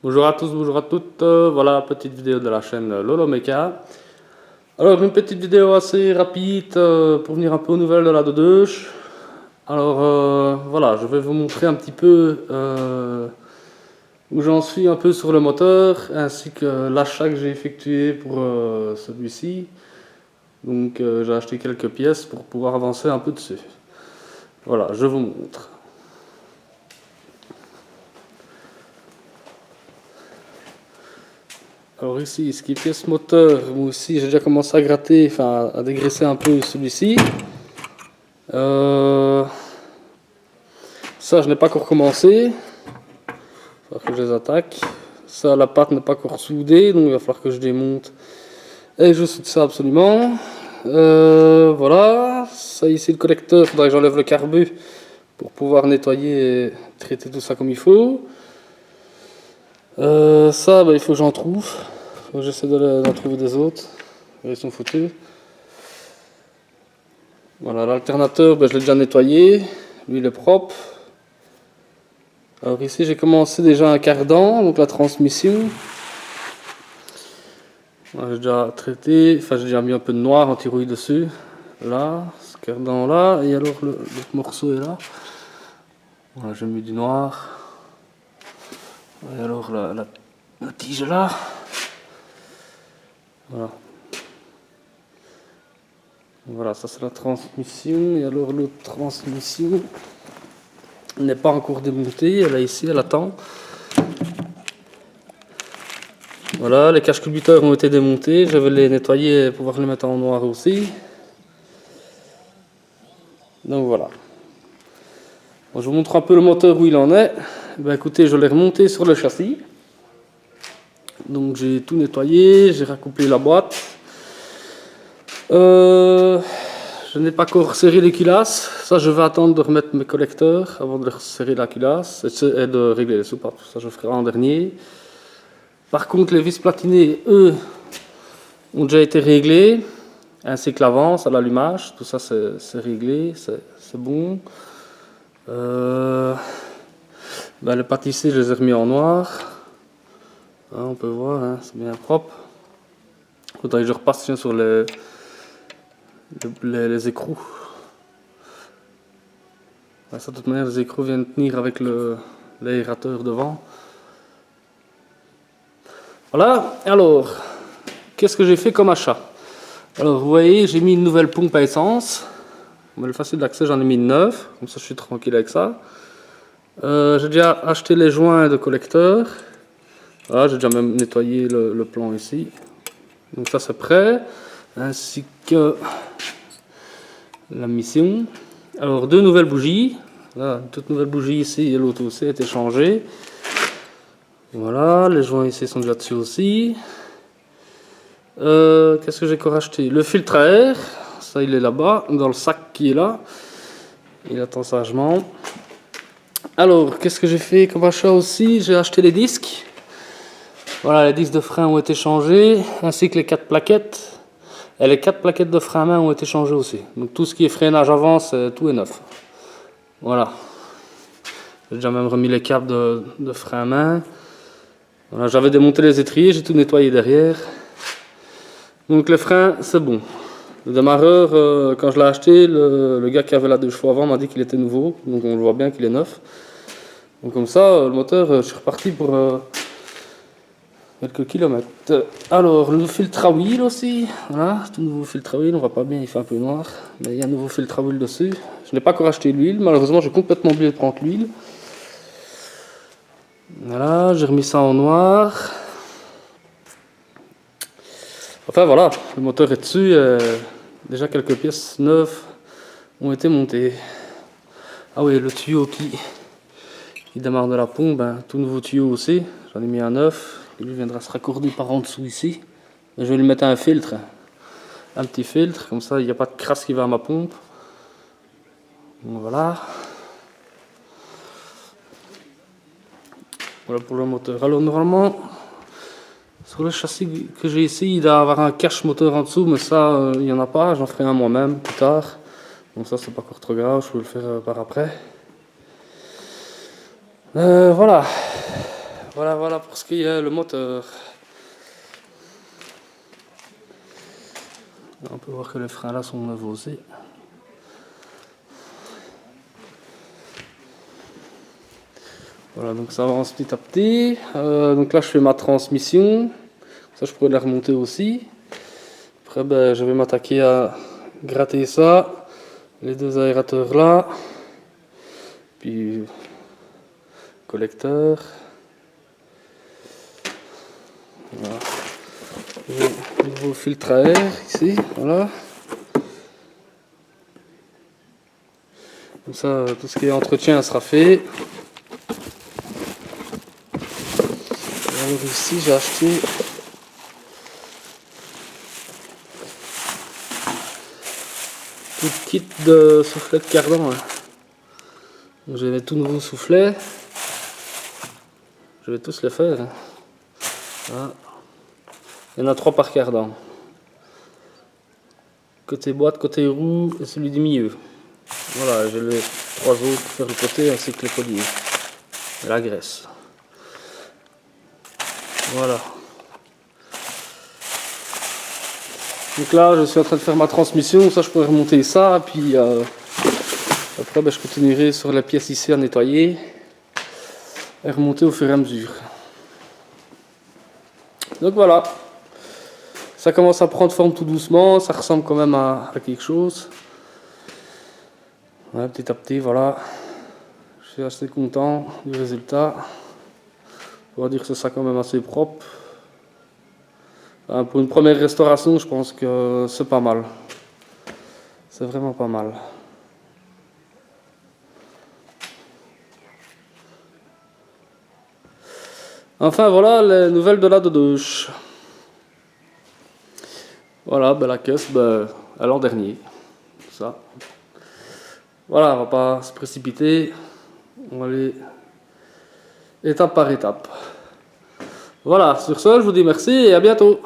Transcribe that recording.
Bonjour à tous, bonjour à toutes. Voilà, petite vidéo de la chaîne Lolo Mecha. Alors, une petite vidéo assez rapide pour venir un peu aux nouvelles de la Dodeuse. Alors, voilà, je vais vous montrer un petit peu où j'en suis un peu sur le moteur ainsi que l'achat que j'ai effectué pour celui-ci. Donc, j'ai acheté quelques pièces pour pouvoir avancer un peu dessus. Voilà, je vous montre. Alors ici, ce qui est pièce moteur, moi aussi j'ai déjà commencé à gratter, enfin à dégraisser un peu celui-ci. Ça, je n'ai pas encore commencé. Il va falloir que je les attaque. Ça, la pâte n'est pas encore soudée, donc il va falloir que je démonte. Et je soude ça absolument. Voilà. Ça ici, le collecteur, il faudrait que j'enlève le carbu pour pouvoir nettoyer et traiter tout ça comme il faut. Ça, bah, il faut que j'en trouve. Faut que j'essaie d'en trouver des autres. Ils sont foutus. Voilà, l'alternateur, ben, je l'ai déjà nettoyé. Lui, il est propre. Alors ici, j'ai commencé déjà un cardan, donc la transmission. Voilà, j'ai déjà traité, enfin j'ai déjà mis un peu de noir anti-rouille dessus. Là, ce cardan là, et alors l'autre morceau est là. Voilà, j'ai mis du noir. Et alors la tige là. Voilà. Voilà, ça c'est la transmission. Et alors l'autre transmission n'est pas encore démontée. Elle est ici, elle attend. Voilà, les caches-culbuteurs ont été démontés. Je vais les nettoyer et pouvoir les mettre en noir aussi. Donc voilà. Bon, je vous montre un peu le moteur où il en est. Ben, écoutez, je l'ai remonté sur le châssis. Donc j'ai tout nettoyé, j'ai recouplé la boîte. Je n'ai pas encore serré les culasses. Ça, je vais attendre de remettre mes collecteurs avant de serrer la culasse et de régler les soupapes. Ça, je ferai en dernier. Par contre, les vis platinées, eux, ont déjà été réglés, ainsi que l'avance à l'allumage. Tout ça, c'est réglé, c'est bon. Ben, les pâtissés, je les ai remis en noir. Hein, on peut voir, hein, c'est bien propre. Il faudrait que je repasse sur les écrous. Ben, ça, de toute manière, les écrous viennent tenir avec l'aérateur devant. Voilà, alors, qu'est-ce que j'ai fait comme achat? Alors, vous voyez, j'ai mis une nouvelle pompe à essence. Le facile d'accès, j'en ai mis une neuve, comme ça je suis tranquille avec ça. J'ai déjà acheté les joints de collecteur. Voilà, j'ai déjà même nettoyé le plan ici. Donc ça c'est prêt. Ainsi que la mission. Alors deux nouvelles bougies. Là, une toute nouvelle bougie ici et l'autre aussi a été changée. Voilà, les joints ici sont déjà dessus aussi. Qu'est-ce que j'ai encore acheté? Le filtre à air. Ça il est là-bas, dans le sac qui est là. Il attend sagement. Alors, qu'est-ce que j'ai fait comme achat aussi? J'ai acheté les disques. Voilà, les disques de frein ont été changés, ainsi que les 4 plaquettes. Et les 4 plaquettes de frein à main ont été changées aussi. Donc tout ce qui est freinage avant, tout est neuf. Voilà. J'ai déjà même remis les câbles de frein à main. Voilà, j'avais démonté les étriers, j'ai tout nettoyé derrière. Donc les freins, c'est bon. Le démarreur, quand je l'ai acheté, le gars qui avait la 2 chevaux avant m'a dit qu'il était nouveau. Donc on le voit bien qu'il est neuf. Donc comme ça, le moteur, je suis reparti pour quelques kilomètres. Alors, le filtre à huile aussi. Voilà, tout nouveau filtre à huile. On voit pas bien, il fait un peu noir. Mais il y a un nouveau filtre à huile dessus. Je n'ai pas encore acheté l'huile. Malheureusement, j'ai complètement oublié de prendre l'huile. Voilà, j'ai remis ça en noir. Enfin voilà, le moteur est dessus. Déjà quelques pièces neuves ont été montées. Ah oui, le tuyau qui démarre de la pompe, hein, tout nouveau tuyau aussi. J'en ai mis un neuf. Lui viendra se raccorder par en dessous ici. Et je vais lui mettre un filtre. Un petit filtre, comme ça il n'y a pas de crasse qui va à ma pompe. Donc voilà. Voilà pour le moteur. Alors normalement, sur le châssis que j'ai ici, il doit avoir un cache moteur en dessous, mais ça, il n'y en a pas. J'en ferai un moi-même plus tard. Donc ça, c'est pas encore trop grave, je peux le faire par après. Voilà. Voilà pour ce qui est le moteur. On peut voir que les freins là sont nouveaux aussi. Voilà, donc ça avance petit à petit. Donc là je fais ma transmission. Ça je pourrais la remonter aussi. Après ben, je vais m'attaquer à gratter ça. Les deux aérateurs là. Puis collecteur. Voilà. Le nouveau filtre à air ici, voilà. Comme ça, tout ce qui est entretien sera fait. Alors ici, j'ai acheté tout le kit de soufflet de cardan. Donc j'ai mes tout nouveaux soufflets. Je vais tous les faire. Voilà. Il y en a 3 par cardan. Côté boîte, côté roue et celui du milieu. Voilà, j'ai les 3 autres pour faire le côté ainsi que les colliers. Et la graisse. Voilà. Donc là, je suis en train de faire ma transmission. Ça, je pourrais remonter ça. Puis après, ben, je continuerai sur les pièces ici à nettoyer. Et remonter au fur et à mesure. Donc voilà. Ça commence à prendre forme tout doucement. Ça ressemble quand même à quelque chose. Ouais, petit à petit, voilà. Je suis assez content du résultat. On va dire que c'est quand même assez propre. Pour une première restauration, je pense que c'est pas mal. C'est vraiment pas mal. Enfin voilà les nouvelles de la douche. Voilà, ben, la caisse, ben, à l'an dernier. Ça. Voilà, on va pas se précipiter. On va aller étape par étape. Voilà, sur ce, je vous dis merci et à bientôt.